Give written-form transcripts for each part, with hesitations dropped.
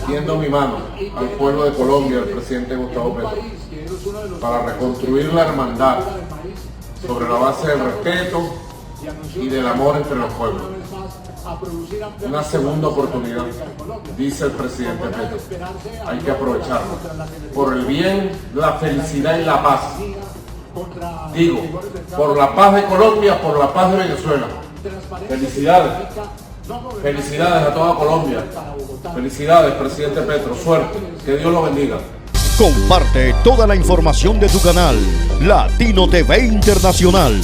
Tiendo mi mano al pueblo de Colombia, al presidente Gustavo Petro, para reconstruir la hermandad sobre la base del respeto y del amor entre los pueblos. Una segunda oportunidad, dice el presidente Petro. Hay que aprovecharla por el bien, la felicidad y la paz. Digo, por la paz de Colombia, por la paz de Venezuela. Felicidades. Felicidades a toda Colombia. Felicidades, presidente Petro. Suerte. Que Dios lo bendiga. Comparte toda la información de tu canal Latino TV Internacional.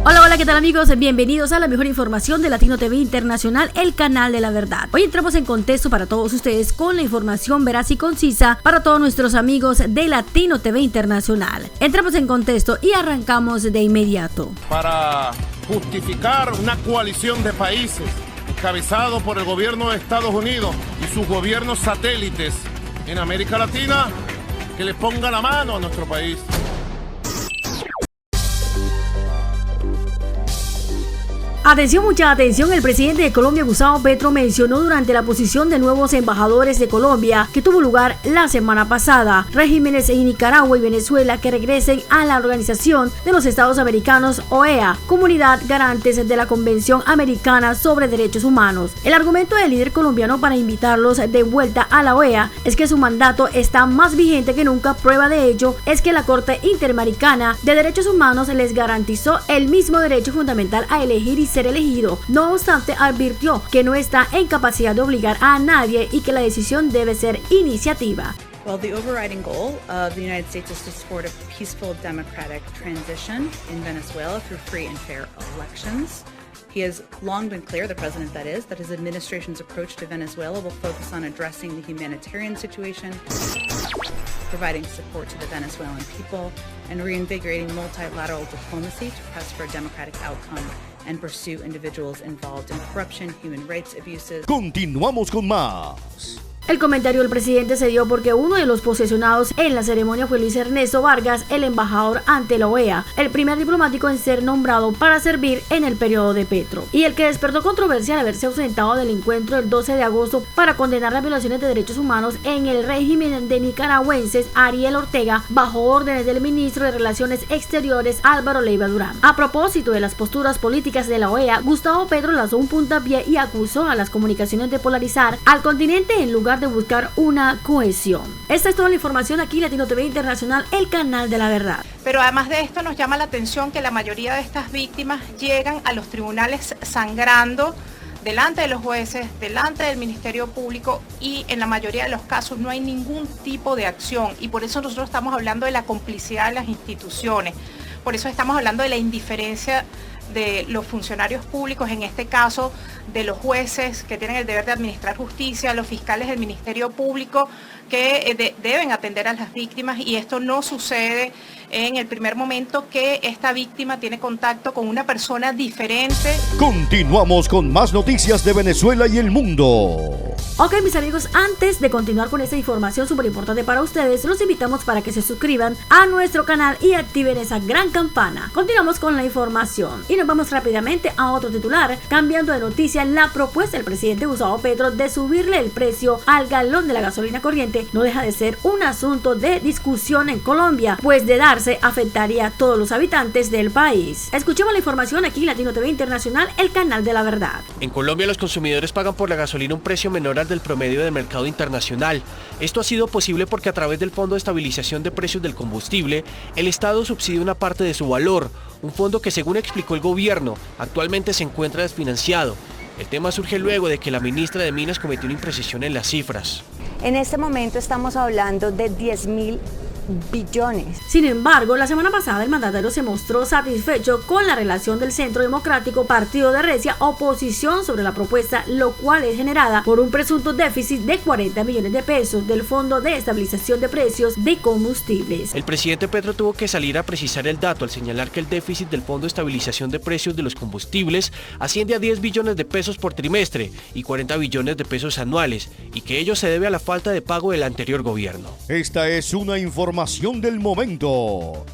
Hola, hola, ¿qué tal amigos? Bienvenidos a la mejor información de Latino TV Internacional, el canal de la verdad. Hoy entramos en contexto para todos ustedes con la información veraz y concisa para todos nuestros amigos de Latino TV Internacional. Entramos en contexto y arrancamos de inmediato. Para justificar una coalición de países encabezado por el gobierno de Estados Unidos y sus gobiernos satélites en América Latina, que le ponga la mano a nuestro país. Atención, mucha atención, el presidente de Colombia, Gustavo Petro, mencionó durante la posición de nuevos embajadores de Colombia que tuvo lugar la semana pasada, regímenes en Nicaragua y Venezuela que regresen a la Organización de los Estados Americanos, OEA, comunidad garantes de la Convención Americana sobre Derechos Humanos. El argumento del líder colombiano para invitarlos de vuelta a la OEA es que su mandato está más vigente que nunca. Prueba de ello es que la Corte Interamericana de Derechos Humanos les garantizó el mismo derecho fundamental a elegir y ser elegido. No obstante, advirtió que no está en capacidad de obligar a nadie y que la decisión debe ser iniciativa. Well, the overriding goal of the United States is to support a peaceful democratic transition in Venezuela through free and fair elections. He has long been clear, the president that is, that his administration's approach to Venezuela will focus on addressing the humanitarian situation, providing support to the Venezuelan people, and reinvigorating multilateral diplomacy to press for a democratic outcome and pursue individuals involved in corruption, human rights abuses. Continuamos con más. El comentario del presidente se dio porque uno de los posesionados en la ceremonia fue Luis Ernesto Vargas, el embajador ante la OEA, el primer diplomático en ser nombrado para servir en el periodo de Petro, y el que despertó controversia al haberse ausentado del encuentro del 12 de agosto para condenar las violaciones de derechos humanos en el régimen de nicaragüenses Ariel Ortega, bajo órdenes del ministro de Relaciones Exteriores Álvaro Leiva Durán. A propósito de las posturas políticas de la OEA, Gustavo Petro lanzó un puntapié y acusó a las comunicaciones de polarizar al continente en lugar de buscar una cohesión. Esta es toda la información aquí, Latino TV Internacional, el canal de la verdad. Pero además de esto nos llama la atención que la mayoría de estas víctimas llegan a los tribunales sangrando delante de los jueces, delante del Ministerio Público, y en la mayoría de los casos no hay ningún tipo de acción, y por eso nosotros estamos hablando de la complicidad de las instituciones, por eso estamos hablando de la indiferencia de los funcionarios públicos, en este caso de los jueces que tienen el deber de administrar justicia, los fiscales del Ministerio Público que deben atender a las víctimas, y esto no sucede en el primer momento que esta víctima tiene contacto con una persona diferente. Continuamos con más noticias de Venezuela y el mundo. Ok, mis amigos, antes de continuar con esta información súper importante para ustedes, los invitamos para que se suscriban a nuestro canal y activen esa gran campana. Continuamos con la información y nos vamos rápidamente a otro titular. Cambiando de noticia, la propuesta del presidente Gustavo Petro de subirle el precio al galón de la gasolina corriente no deja de ser un asunto de discusión en Colombia, pues de darse afectaría a todos los habitantes del país. Escuchemos la información aquí en Latino TV Internacional, el canal de la verdad. En Colombia los consumidores pagan por la gasolina un precio menor al del promedio del mercado internacional. Esto ha sido posible porque a través del Fondo de Estabilización de Precios del Combustible, el Estado subsidia una parte de su valor, un fondo que, según explicó el gobierno, actualmente se encuentra desfinanciado. El tema surge luego de que la ministra de Minas cometió una imprecisión en las cifras. En este momento estamos hablando de 10.000 billones. Sin embargo, la semana pasada el mandatario se mostró satisfecho con la relación del Centro Democrático, partido de recia oposición sobre la propuesta, lo cual es generada por un presunto déficit de 40 millones de pesos del Fondo de Estabilización de Precios de Combustibles. El presidente Petro tuvo que salir a precisar el dato al señalar que el déficit del Fondo de Estabilización de Precios de los Combustibles asciende a 10 billones de pesos por trimestre y 40 billones de pesos anuales, y que ello se debe a la falta de pago del anterior gobierno. Esta es una información del momento.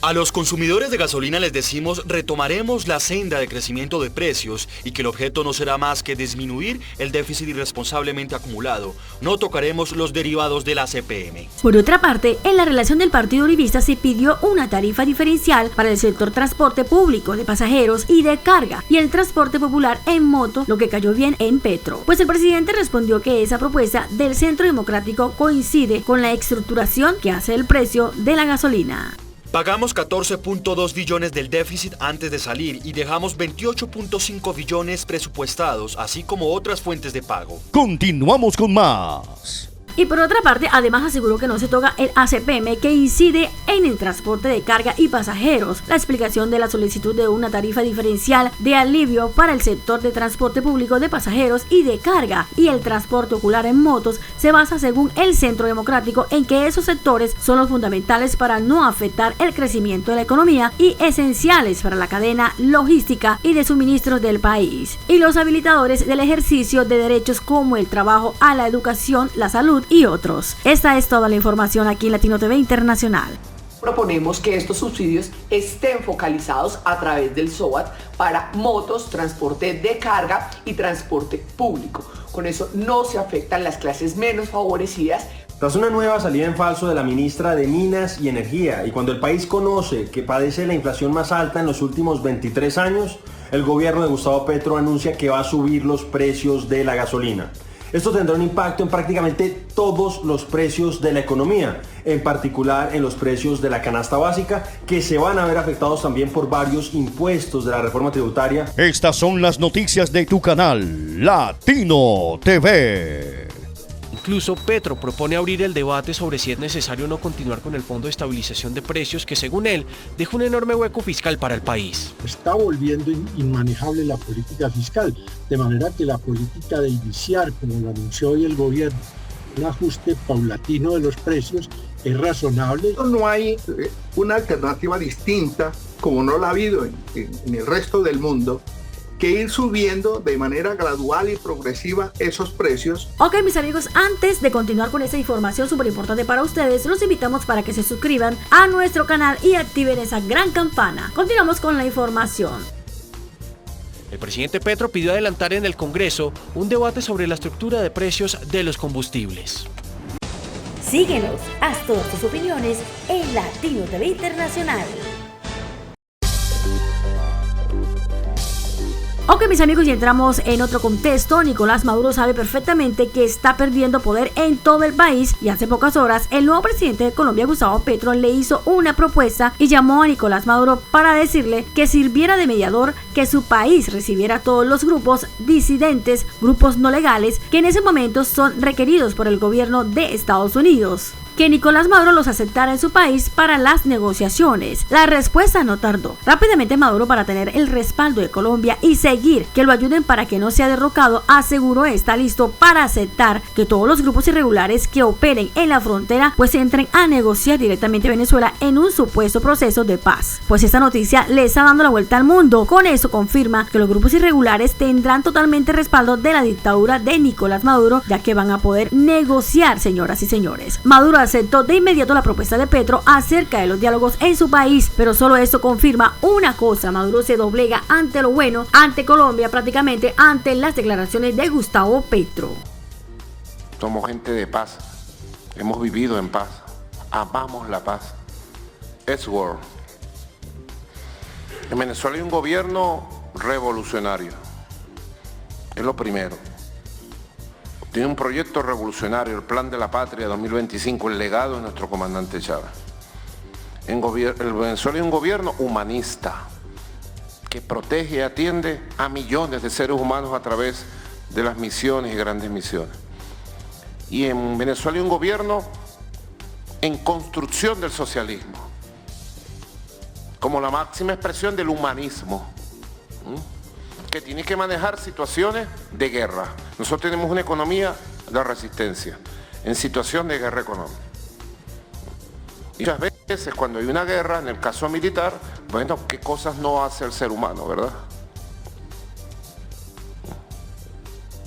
A los consumidores de gasolina les decimos retomaremos la senda de crecimiento de precios y que el objeto no será más que disminuir el déficit irresponsablemente acumulado. No tocaremos los derivados de la CPM. Por otra parte, en la relación del Partido Uribista se pidió una tarifa diferencial para el sector transporte público de pasajeros y de carga y el transporte popular en moto, lo que cayó bien en Petro. Pues el presidente respondió que esa propuesta del Centro Democrático coincide con la estructuración que hace el precio de la gasolina. Pagamos 14.2 billones del déficit antes de salir y dejamos 28.5 billones presupuestados, así como otras fuentes de pago. Continuamos con más. Y por otra parte, además aseguró que no se toca el ACPM que incide en el transporte de carga y pasajeros. La explicación de la solicitud de una tarifa diferencial de alivio para el sector de transporte público de pasajeros y de carga y el transporte ocular en motos se basa, según el Centro Democrático, en que esos sectores son los fundamentales para no afectar el crecimiento de la economía y esenciales para la cadena logística y de suministros del país, y los habilitadores del ejercicio de derechos como el trabajo, a la educación, la salud y otros. Esta es toda la información aquí en Latino TV Internacional. Proponemos que estos subsidios estén focalizados a través del SOAT para motos, transporte de carga y transporte público. Con eso no se afectan las clases menos favorecidas. Tras una nueva salida en falso de la ministra de Minas y Energía y cuando el país conoce que padece la inflación más alta en los últimos 23 años, el gobierno de Gustavo Petro anuncia que va a subir los precios de la gasolina. Esto tendrá un impacto en prácticamente todos los precios de la economía, en particular en los precios de la canasta básica, que se van a ver afectados también por varios impuestos de la reforma tributaria. Estas son las noticias de tu canal Latino TV. Incluso Petro propone abrir el debate sobre si es necesario o no continuar con el Fondo de Estabilización de Precios, que según él deja un enorme hueco fiscal para el país. Está volviendo inmanejable la política fiscal, de manera que la política de iniciar, como lo anunció hoy el gobierno, un ajuste paulatino de los precios es razonable. No hay una alternativa distinta, como no la ha habido en el resto del mundo, que ir subiendo de manera gradual y progresiva esos precios. Ok, mis amigos, antes de continuar con esta información súper importante para ustedes, los invitamos para que se suscriban a nuestro canal y activen esa gran campana. Continuamos con la información. El presidente Petro pidió adelantar en el Congreso un debate sobre la estructura de precios de los combustibles. Síguenos, haz todas tus opiniones en Latino TV Internacional. Ok, mis amigos, y entramos en otro contexto. Nicolás Maduro sabe perfectamente que está perdiendo poder en todo el país y hace pocas horas el nuevo presidente de Colombia, Gustavo Petro, le hizo una propuesta y llamó a Nicolás Maduro para decirle que sirviera de mediador, que su país recibiera a todos los grupos disidentes, grupos no legales, que en ese momento son requeridos por el gobierno de Estados Unidos, que Nicolás Maduro los aceptara en su país para las negociaciones. La respuesta no tardó. Rápidamente Maduro, para tener el respaldo de Colombia y seguir que lo ayuden para que no sea derrocado, aseguró está listo para aceptar que todos los grupos irregulares que operen en la frontera pues entren a negociar directamente a Venezuela en un supuesto proceso de paz. Pues esta noticia le está dando la vuelta al mundo. Con eso confirma que los grupos irregulares tendrán totalmente respaldo de la dictadura de Nicolás Maduro, ya que van a poder negociar, señoras y señores. Maduro aceptó de inmediato la propuesta de Petro acerca de los diálogos en su país, pero solo esto confirma una cosa: Maduro se doblega ante lo bueno, ante Colombia, prácticamente ante las declaraciones de Gustavo Petro. Somos gente de paz, hemos vivido en paz, amamos la paz. Es war. En Venezuela hay un gobierno revolucionario, es lo primero. Tiene un proyecto revolucionario, el Plan de la Patria 2025, el legado de nuestro comandante Chávez. En Venezuela hay un gobierno humanista que protege y atiende a millones de seres humanos a través de las misiones y grandes misiones. Y en Venezuela hay un gobierno en construcción del socialismo, como la máxima expresión del humanismo, que tiene que manejar situaciones de guerra. Nosotros tenemos una economía de resistencia en situación de guerra económica. Y muchas veces cuando hay una guerra, en el caso militar, bueno, ¿qué cosas no hace el ser humano, verdad?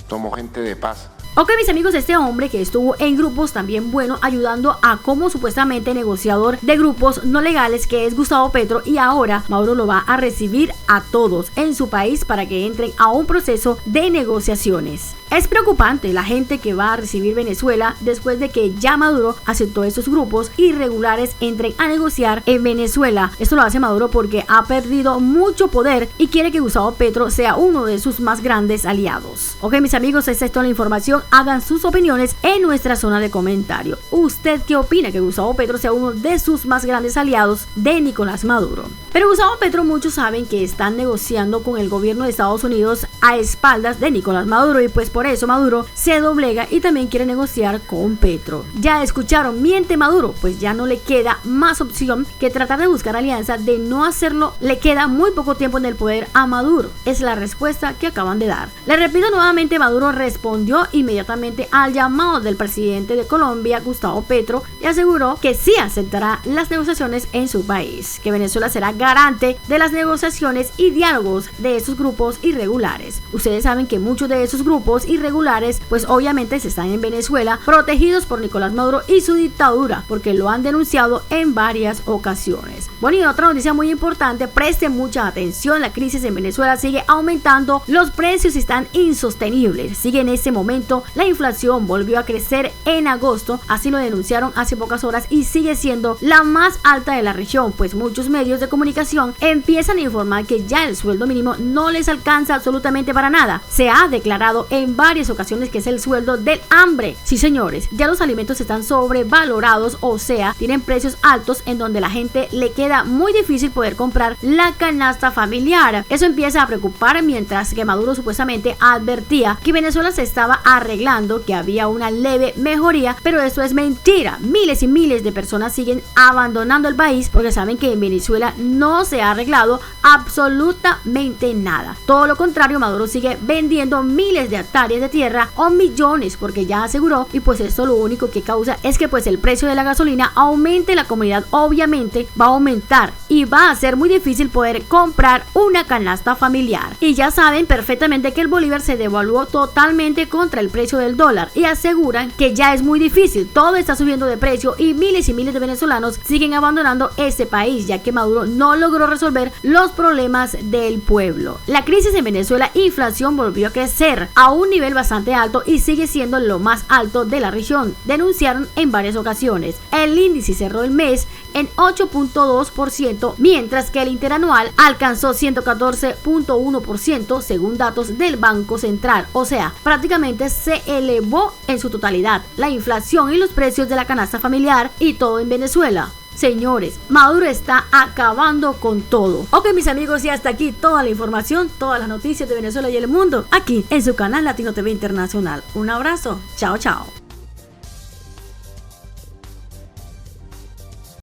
Somos gente de paz. Ok, mis amigos, este hombre que estuvo en grupos también, bueno, ayudando a como supuestamente negociador de grupos no legales, que es Gustavo Petro, y ahora Maduro lo va a recibir a todos en su país para que entren a un proceso de negociaciones. Es preocupante la gente que va a recibir Venezuela después de que ya Maduro aceptó estos grupos irregulares entren a negociar en Venezuela. Esto lo hace Maduro porque ha perdido mucho poder y quiere que Gustavo Petro sea uno de sus más grandes aliados. Ok, mis amigos, esta es toda la información. Hagan sus opiniones en nuestra zona de comentario. ¿Usted qué opina? Que Gustavo Petro sea uno de sus más grandes aliados de Nicolás Maduro. Pero Gustavo Petro, muchos saben que están negociando con el gobierno de Estados Unidos a espaldas de Nicolás Maduro, y pues por eso Maduro se doblega y también quiere negociar con Petro. Ya escucharon, miente Maduro, pues ya no le queda más opción que tratar de buscar alianza. De no hacerlo, le queda muy poco tiempo en el poder a Maduro. Es la respuesta que acaban de dar. Le repito nuevamente, Maduro respondió inmediatamente al llamado del presidente de Colombia, Gustavo Petro, y aseguró que sí aceptará las negociaciones en su país, que Venezuela será garante de las negociaciones y diálogos de esos grupos irregulares. Ustedes saben que muchos de esos grupos irregulares pues obviamente se están en Venezuela, protegidos por Nicolás Maduro y su dictadura, porque lo han denunciado en varias ocasiones. Bueno, y otra noticia muy importante, presten mucha atención, la crisis en Venezuela sigue aumentando, los precios están insostenibles, sigue en este momento, la inflación volvió a crecer en agosto, así lo denunciaron hace pocas horas, y sigue siendo la más alta de la región, pues muchos medios de comunicación empiezan a informar que ya el sueldo mínimo no les alcanza absolutamente para nada. Se ha declarado en varias ocasiones que es el sueldo del hambre. Sí, señores, ya los alimentos están sobrevalorados, o sea, tienen precios altos en donde la gente le queda muy difícil poder comprar la canasta familiar. Eso empieza a preocupar, mientras que Maduro supuestamente advertía que Venezuela se estaba arreglando, que había una leve mejoría, pero eso es mentira. Miles y miles de personas siguen abandonando el país porque saben que en Venezuela no se ha arreglado absolutamente nada. Todo lo contrario, Maduro sigue vendiendo miles de hectáreas de tierra o millones, porque ya aseguró, y pues esto lo único que causa es que pues el precio de la gasolina aumente. La comunidad obviamente va a aumentar y va a ser muy difícil poder comprar una canasta familiar. Y ya saben perfectamente que el bolívar se devaluó totalmente contra el precio del dólar, y aseguran que ya es muy difícil, todo está subiendo de precio y miles de venezolanos siguen abandonando este país, ya que Maduro no logró resolver los problemas del pueblo. La crisis en Venezuela, inflación volvió a crecer a un nivel bastante alto y sigue siendo lo más alto de la región, denunciaron en varias ocasiones. El índice cerró el mes en 8.2%, mientras que el interanual alcanzó 114.1% según datos del Banco Central, o sea, prácticamente se elevó en su totalidad la inflación y los precios de la canasta familiar, y todo en Venezuela. Señores, Maduro está acabando con todo. Ok, mis amigos, y hasta aquí toda la información, todas las noticias de Venezuela y el mundo, aquí en su canal Latino TV Internacional. Un abrazo, chao, chao.